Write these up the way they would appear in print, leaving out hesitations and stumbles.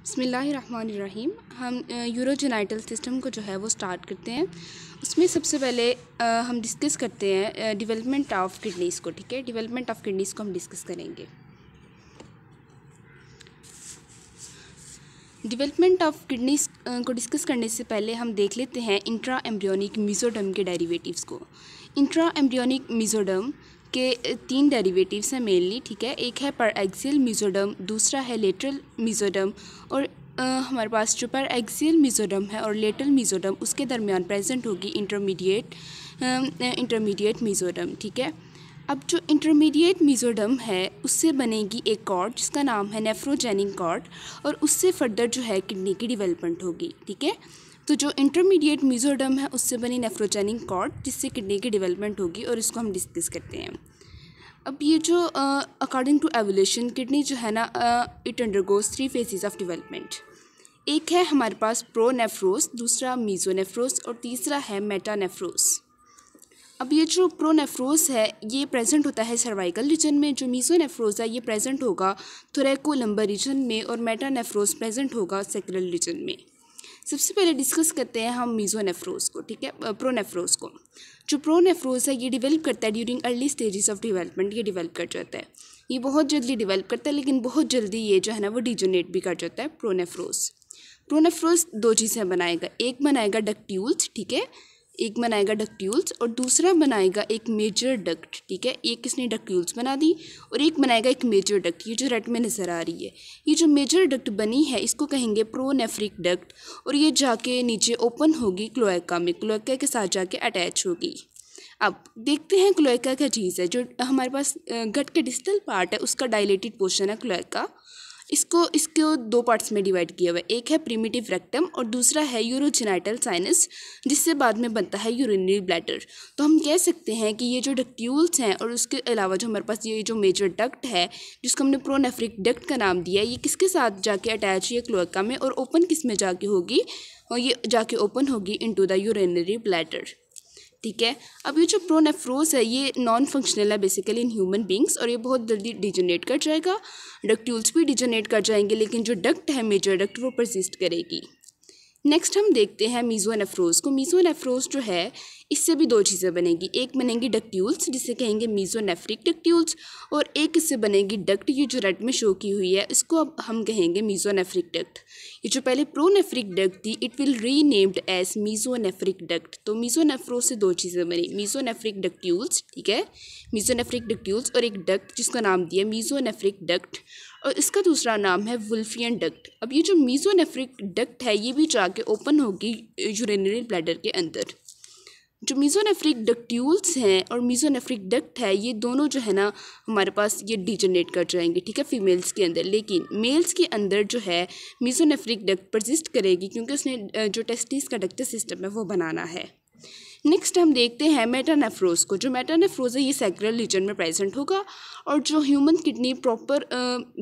बिस्मिल्लाहिर्रहमानिर्रहीम। हम urogenital system को जो है वो स्टार्ट करते हैं। उसमें सबसे पहले हम डिस्कस करते हैं डेवलपमेंट ऑफ किडनीज़ को। ठीक है, डेवलपमेंट ऑफ किडनीज़ को हम डिस्कस करेंगे। डेवलपमेंट ऑफ किडनीज़ को डिस्कस करने से पहले हम देख लेते हैं इंट्रा एम्ब्रियोनिक मेसोडर्म के डेरिवेटिव्स को। इंट्रा एम्ब्रियोनिक मेसोडर्म के 3 डेरिवेटिव्स हैं मेनली। ठीक है, एक है पर एक्सियल मेसोडर्म, दूसरा है लेटरल मेसोडर्म और हमारे पास जो पर एक्सियल मेसोडर्म है और लेटरल मेसोडर्म उसके दरमियान प्रेजेंट होगी इंटरमीडिएट मेसोडर्म। ठीक है, अब जो इंटरमीडिएट मेसोडर्म है उससे बनेगी एक कॉर्ड जिसका नाम है नेफ्रोजेनिक कॉर्ड और उससे फर्दर जो है किडनी की डेवलपमेंट होगी। ठीक है, तो जो इंटरमीडिएट मेसोडर्म है उससे बनी नेफ्रोजेनिक कॉर्ड जिससे किडनी की डेवलपमेंट होगी और इसको हम डिस्कस करते हैं। अब ये जो अकॉर्डिंग टू एवोल्यूशन किडनी जो है ना it undergoes 3 phases of development. एक है हमारे पास प्रोनेफ्रोस, दूसरा मीजोनेफ्रोस और तीसरा है मेटानेफ्रोस। अब ये जो प्रोनेफ्रोस है ये प्रेजेंट होता है सर्वाइकल रीजन में, जो मीजोनेफ्रोस है ये प्रेजेंट होगा थोरैकोलम्बर रीजन में और मेटानेफ्रोस प्रेजेंट होगा सैक्रल रीजन में। सबसे पहले डिस्कस करते हैं हम मीजोनेफ्रोस को। ठीक है, प्रोनेफ्रोस को। जो प्रोनेफ्रोस है ये डेवलप करता है during early stages of development. ये डेवलप कर जाता है, ये बहुत जल्दी डेवलप करता है लेकिन बहुत जल्दी ये जो है ना वो डिजोनेट भी कर जाता है प्रोनेफ्रोस 2 चीज़ें बनाएगा, एक बनाएगा डक्ट्यूल्स। ठीक है, एक बनाएगा डक्ट्यूल्स और दूसरा बनाएगा एक मेजर डक्ट। ठीक है, एक किसने डक्ट्यूल्स बना दी और एक बनाएगा एक मेजर डक्ट। ये जो रेड में नज़र आ रही है ये जो मेजर डक्ट बनी है इसको कहेंगे प्रोनेफ्रिक डक्ट और ये जाके नीचे ओपन होगी क्लोएका में, क्लोएका के साथ जाके अटैच होगी। अब देखते हैं क्लोएका क्या चीज़ है। जो हमारे पास गट के डिस्टल पार्ट है उसका डायलेटेड पोर्शन है क्लोएका। इसको 2 पार्ट्स में डिवाइड किया हुआ है, एक है प्रिमिटिव रेक्टम और दूसरा है यूरोजेनाइटल साइनस जिससे बाद में बनता है यूरिनरी ब्लैडर। तो हम कह सकते हैं कि ये जो डक्ट्यूल्स हैं और उसके अलावा जो हमारे पास ये जो मेजर डक्ट है जिसको हमने प्रोनेफ्रिक डक्ट का नाम दिया है ये किसके साथ जाके अटैच है क्लोएका में और ओपन किस में जाके होगी, और ये जाके ओपन होगी इनटू द यूरिनरी ब्लैडर। ठीक है, अब ये जो प्रोनेफ्रोस है ये नॉन फंक्शनल है बेसिकली इन ह्यूमन बींग्स और ये बहुत जल्दी डिजोनेट कर जाएगा। डक्ट्यूल्स भी डिजोनेट कर जाएंगे लेकिन जो डक्ट है मेजर डक्ट वो परसिस्ट करेगी। नेक्स्ट हम देखते हैं मीजोनेफ्रोस को। मीजोनेफ्रोस जो है इससे भी 2 चीज़ें बनेगी, एक बनेगी डक्ट्यूल्स जिसे कहेंगे मीजोनेफ्रिक डक्ट्यूल्स और एक इससे बनेगी डक्ट, ये जो रेड में शो की हुई है इसको अब हम कहेंगे मीजोनेफ्रिक डक्ट। ये जो पहले प्रोनेफ्रिक डक्ट थी it will renamed as mesonephric duct. तो मीजोनेफ्रोस से 2 चीज़ें बनी, मीजोनेफ्रिक डक्ट्यूल्स। ठीक है, मीजोनेफ्रिक डक्ट्यूल्स और एक डक्ट जिसका नाम दिया मीजोनेफ्रिक डक्ट और इसका दूसरा नाम है वुल्फियन डक्ट। अब ये जो मीजोनेफ्रिक डक्ट है ये भी जाके ओपन होगी यूरिनरी ब्लैडर के अंदर। जो मीजोनेफ्रिक डक्ट्यूल्स हैं और मीजोनेफ्रिक डक्ट है ये दोनों जो है ना हमारे पास ये डिजनरेट कर जाएंगे। ठीक है, फीमेल्स के अंदर, लेकिन मेल्स के अंदर जो है मीजोनेफ्रिक डक्ट परसिस्ट करेगी क्योंकि उसने जो टेस्टिस का डक्टस सिस्टम है वो बनाना है। नेक्स्ट हम देखते हैं मेटानेफ्रोस को। जो मेटानेफ्रोस है ये सैक्रल रीजन में प्रेजेंट होगा और जो ह्यूमन किडनी प्रॉपर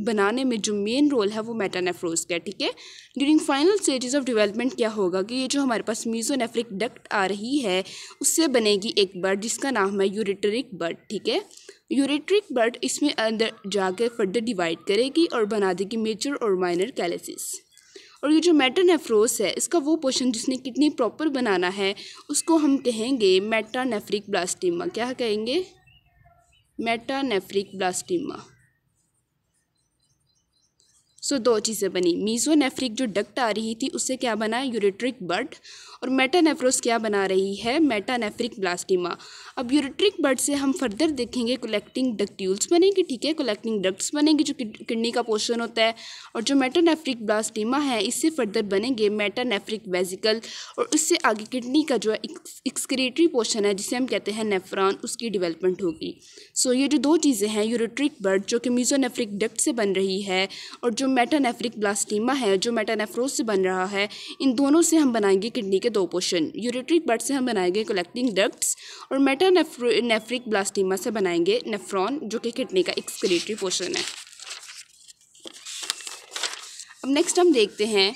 बनाने में जो मेन रोल है वो मेटानेफ्रोस का है। ठीक है, during final stages of development क्या होगा कि ये जो हमारे पास मीजोनेफ्रिक डक्ट आ रही है उससे बनेगी एक बड जिसका नाम है यूरेटरिक बड। ठीक है, यूरेटरिक बड इसमें अंदर जाकर फर्दर डिवाइड करेगी और बना देगी मेजर और माइनर कैलिसिस। और ये जो मेटानेफ्रोस है इसका वो पोर्शन जिसने किडनी प्रॉपर बनाना है उसको हम कहेंगे मेटानेफ्रिक ब्लास्टिमा। क्या कहेंगे? मेटानेफ्रिक ब्लास्टिमा। सो 2 चीज़ें बनी, मीजोनेफ्रिक जो डक्ट आ रही थी उससे क्या बना यूरेट्रिक बड और मेटानेफ्रोस क्या बना रही है मेटानेफ्रिक ब्लास्टिमा। अब यूरेट्रिक बड से हम फर्दर देखेंगे कलेक्टिंग डक्ट्यूल्स बनेंगे। ठीक है, कलेक्टिंग डक्ट्स बनेंगे जो किडनी का पोर्शन होता है और जो मेटानेफ्रिक ब्लास्टिमा है इससे फर्दर बनेंगे मेटानेफ्रिक वेजिकल और उससे आगे किडनी का जो एक्सक्रीटरी पोर्शन है जिसे हम कहते हैं नेफ्रॉन उसकी डेवलपमेंट होगी। सो ये जो 2 चीज़ें हैं यूरेट्रिक बड जो कि मीजोनेफ्रिक डक्ट से बन रही है और जो मेटानेफ्रिक ब्लास्टिमा है जो मेटानेफ्रोस से बन रहा है, इन दोनों से हम बनाएंगे किडनी के 2 पोर्शन। यूरेट्रिक बड से हम बनाएंगे कलेक्टिंग डक्ट्स और मेटानेफ्रिक ब्लास्टिमा से बनाएंगे नेफ्रॉन जो कि किडनी का एक्सक्रीटरी पोर्शन है। अब नेक्स्ट हम देखते हैं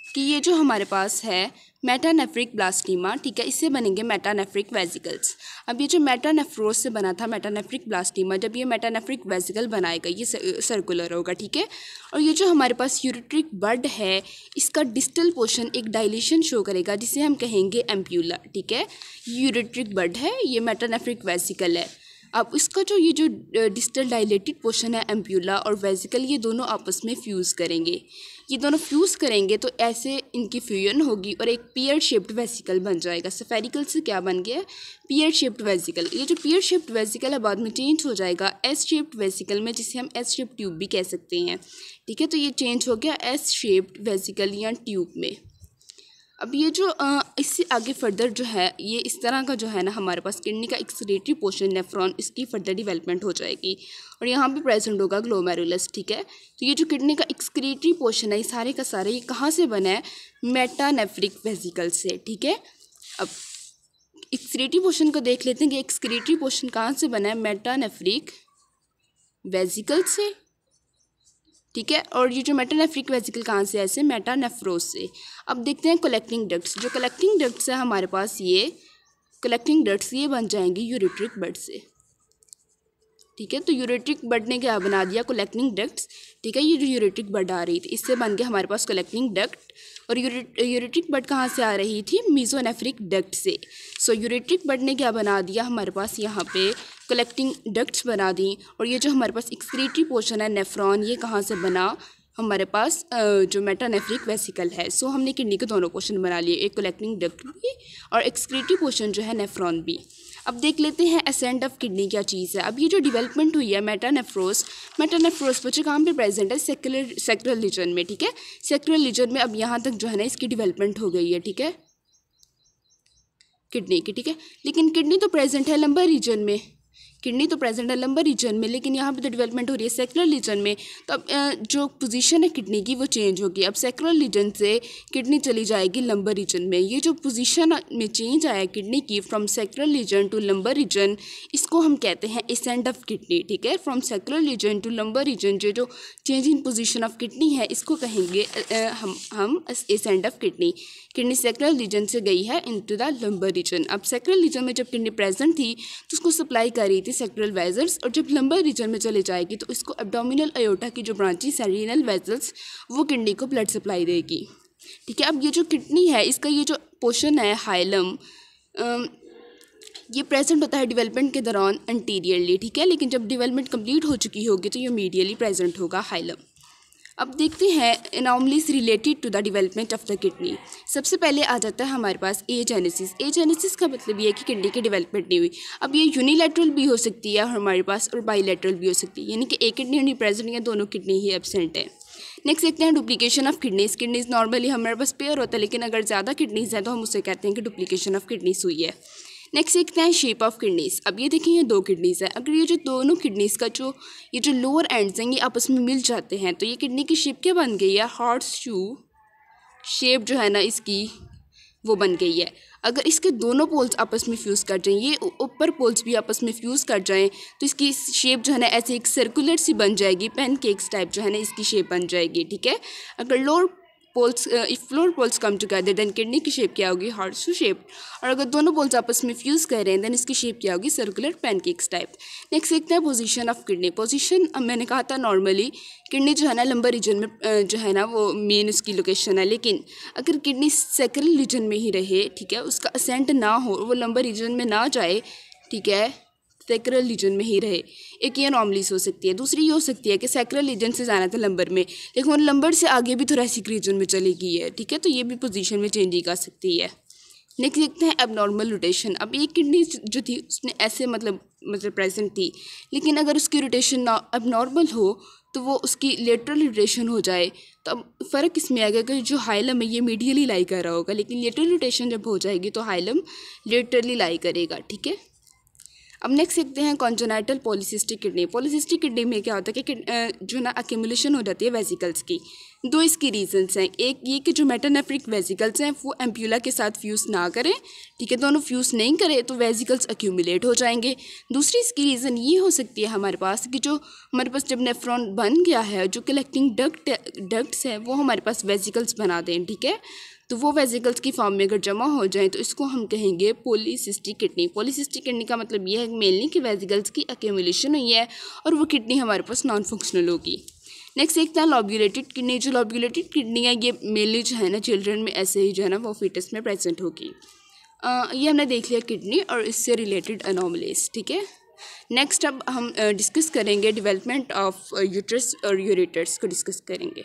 कि ये जो हमारे पास है मेटानेफ्रिक ब्लास्टीमा, ठीक है, इससे बनेंगे मेटानेफ्रिक वेसिकल्स। अब ये जो मेटानेफ्रोस से बना था मेटानेफ्रिक ब्लास्टीमा, जब ये मेटानेफ्रिक वेसिकल बनाएगा ये सर्कुलर होगा, ठीक है। और ये जो हमारे पास यूरेट्रिक बड है, इसका डिस्टल पोर्शन एक डायलेशन शो करेगा जिसे हम कहेंगे एम्प्यूला, ठीक है। यूरेट्रिक बड है, ये मेटानेफ्रिक वेसिकल है। अब इसका जो ये जो डिस्टल डायलेटेड पोर्शन है एम्प्यूला और वेसिकल, ये दोनों आपस में फ्यूज़ करेंगे। ये दोनों फ्यूज़ करेंगे तो ऐसे इनकी फ्यूजन होगी और एक पियर शेप्ड वेसिकल बन जाएगा। स्फेरिकल से क्या बन गया? Pear shaped vesicle. ये जो पियर शेप्ड वेसिकल है बाद में चेंज हो जाएगा एस शेप्ड वेसिकल में, जिसे हम एस शेप्ड ट्यूब भी कह सकते हैं, ठीक है। तो ये चेंज हो गया एस शेप्ड वेसिकल या ट्यूब में। अब ये जो इससे आगे फर्दर जो है ये इस तरह का जो है ना हमारे पास किडनी का एक्सक्रीटरी पोर्शन नेफ्रॉन, इसकी फर्दर डेवलपमेंट हो जाएगी और यहाँ पे प्रेजेंट होगा ग्लोमेरुलस, ठीक है। तो ये जो किडनी का एक्सक्रीटरी पोर्शन है ये सारे का सारे ये कहाँ से बना है? मेटानेफ्रिक वेसिकल से, ठीक है। अब एक्सक्रीटरी पोर्शन को देख लेते हैं कि एक्सक्रीटरी पोर्शन कहाँ से बना है? मेटानेफ्रिक वेसिकल से, ठीक है। और ये जो मेटानेफ्रिक वेसिकल कहाँ से? ऐसे मेटानेफ्रोस से। अब देखते हैं कलेक्टिंग डक्ट्स। जो कलेक्टिंग डक्ट्स है हमारे पास, ये कलेक्टिंग डक्ट्स ये बन जाएंगे यूरेट्रिक बड से, ठीक है। तो यूरेट्रिक बड ने क्या बना दिया? कलेक्टिंग डक्ट्स, ठीक है। ये जो यूरेट्रिक बड आ रही थी इससे बन गया हमारे पास कलेक्टिंग डक्ट। और यूरेट्रिक बड कहाँ से आ रही थी? मीजोनेफ्रिक डक्ट से। सो यूरेट्रिक बड ने क्या बना दिया हमारे पास? यहाँ पे कलेक्टिंग डक्ट्स बना दी। और ये जो हमारे पास एक्सक्रीटरी पोर्शन है नेफ्रॉन, ये कहाँ से बना? हमारे पास जो मेटानेफ्रिक वेसिकल है। सो हमने किडनी के दोनों पोर्शन बना लिए, एक कलेक्टिंग डक्ट भी और एक्सक्रीटरी पोर्शन जो है नेफ्रॉन भी। अब देख लेते हैं एसेंट ऑफ किडनी क्या चीज़ है। अब ये जो डेवलपमेंट हुई है मेटानेफ्रोस बच्चे कहाँ पे प्रेजेंट है? सेक्रेल रीजन में, ठीक है। सेक्रेल रीजन में अब यहाँ तक जो है ना इसकी डेवलपमेंट हो गई है, ठीक है, किडनी की, ठीक है। लेकिन किडनी तो प्रेजेंट है लंबर रीजन में, किडनी तो प्रेजेंट है लंबर रीजन में, लेकिन यहाँ पे तो डेवलपमेंट हो रही है सेक्रेल रीजन में। तो अब जो पोजीशन है किडनी की वो चेंज होगी। अब सेक्रेल रीजन से किडनी चली जाएगी लंबर रीजन में। ये जो पोजीशन में चेंज आया किडनी की from sacral region to lumbar region, इसको हम कहते हैं एसेंट ऑफ किडनी, ठीक है। From sacral region to lumbar region जो change in position of kidney है इसको कहेंगे हम ascent of kidney. Kidney sacral region से गई है इनटू द लंबर रीजन। अब सेक्रेल रीजन में जब किडनी प्रेजेंट थी तो उसको सप्लाई कर रही थी सेक्रेल वेजल्स, और जब लंबर रीजन में चले जाएगी तो इसको एब्डोमिनल अयोटा की जो ब्रांचेस है रीनल वेजल्स, वो किडनी को ब्लड सप्लाई देगी, ठीक है। अब ये जो किडनी है इसका ये जो पोर्शन है हाइलम, ये प्रेजेंट होता है डेवलपमेंट के दौरान एंटीरियरली, ठीक है। लेकिन जब डेवलपमेंट कंप्लीट हो चुकी होगी तो ये मीडियली प्रेजेंट होगा हाइलम। अब देखते हैं anomalies related to the development of the kidney. सबसे पहले आ जाता है हमारे पास एजेनेसिस। एजेनेसिस का मतलब ये है कि किडनी की डेवलपमेंट नहीं हुई। अब ये यूनिलैटरल भी हो सकती है हमारे पास और बाईलैटरल भी हो सकती है, यानी कि एक किडनी नहीं प्रेजेंट या दोनों किडनी ही एब्सेंट है। नेक्स्ट देखते हैं duplication of kidneys. Kidneys normally हमारे पास पेयर होता है, लेकिन अगर ज़्यादा किडनीज हैं तो हम उसे कहते हैं कि डुप्लीकेशन ऑफ किडनीज हुई है। नेक्स्ट देखते हैं शेप ऑफ किडनीज। अब ये देखिए ये दो किडनीज है, अगर ये जो दोनों किडनीज का ये जो लोअर एंड्स हैं ये आपस में मिल जाते हैं तो ये किडनी की शेप क्या बन गई है? हॉर्स शू शेप जो है ना इसकी वो बन गई है। अगर इसके दोनों पोल्स आपस में फ्यूज़ कर जाएं, ये ऊपर पोल्स भी आपस में फ्यूज़ कर जाएं तो इसकी शेप जो है ना ऐसे एक सर्कुलर सी बन जाएगी, पैनकेक्स टाइप जो है ना इसकी शेप बन जाएगी, ठीक है। अगर lower poles if floor poles come together then kidney की शेप क्या होगी? Horseshoe shape. और अगर दोनों पोल्स आपस में फ्यूज़ कर रहे हैं देन इसकी शेप क्या होगी? Circular pancakes type. नेक्स्ट देखते हैं पोजीशन ऑफ किडनी। पोजीशन अब मैंने कहा था नॉर्मली किडनी जो है ना लंबर रीजन में जो है ना वो मेन उसकी लोकेशन है, लेकिन अगर किडनी सेक्रेल रीजन में ही रहे, ठीक है, उसका असेंट ना हो, वो लंबर रीजन में ना जाए, ठीक है, सेक्रेल रीजन में ही रहे, एक ये अनॉमलीज हो सकती है। दूसरी ये हो सकती है कि सेक्रेल रीजन से जाना था लंबर में, लेकिन वो लंबर से आगे भी थोरेसिक रीजन में चली गई है, ठीक है, तो ये भी पोजीशन में चेंज आ सकती है। नेक्स्ट देखते हैं एबनॉर्मल रोटेशन। अब ये किडनी जो थी उसमें ऐसे मतलब प्रेजेंट थी, लेकिन अगर उसकी रोटेशन एबनॉर्मल हो तो वो उसकी लेटरल रोटेशन हो जाए, तो अब फ़र्क इसमें आएगा कि जो हाइलम है ये मीडियली लाई कर रहा होगा, लेकिन लेटरल रोटेशन जब हो जाएगी तो हाइलम लेटरली लाई करेगा, ठीक है। अब नेक्स्ट देखते हैं congenital polycystic kidney. Polycystic kidney में क्या होता है कि जो ना अक्यूमुलेशन हो जाती है वेसिकल्स की। दो इसकी रीजंस हैं, एक ये कि जो मेटानेफ्रिक वेसिकल्स हैं वो एम्प्यूला के साथ फ्यूज़ ना करें, ठीक है, दोनों फ्यूज़ नहीं करें तो वेसिकल्स अक्यूमुलेट हो जाएंगे। दूसरी इसकी रीज़न ये हो सकती है हमारे पास कि जो हमारे पास जब नेफ्रॉन बन गया है जो कलेक्टिंग डक्ट्स है वो हमारे पास वेसिकल्स बना दें, ठीक है। तो वो वेजिकल्स की फॉर्म में अगर जमा हो जाए तो इसको हम कहेंगे पॉलीसिस्टिक किडनी। पॉलीसिस्टिक किडनी का मतलब ये है मेनली कि वेजिकल्स की एक्यूमुलेशन हुई है और वो किडनी हमारे पास नॉन फंक्शनल होगी। नेक्स्ट एक था लॉब्यूलेटेड किडनी। जो लॉब्यूलेटेड किडनी है ये मेनली जो है ना चिल्ड्रन में ऐसे ही जो है ना वो फीटस में प्रेजेंट होगी। ये हमने देख लिया किडनी और इससे रिलेटेड एनोमलीज, ठीक है। नेक्स्ट अब हम डिस्कस करेंगे डेवलपमेंट ऑफ यूट्रस और यूरेटर्स को डिस्कस करेंगे।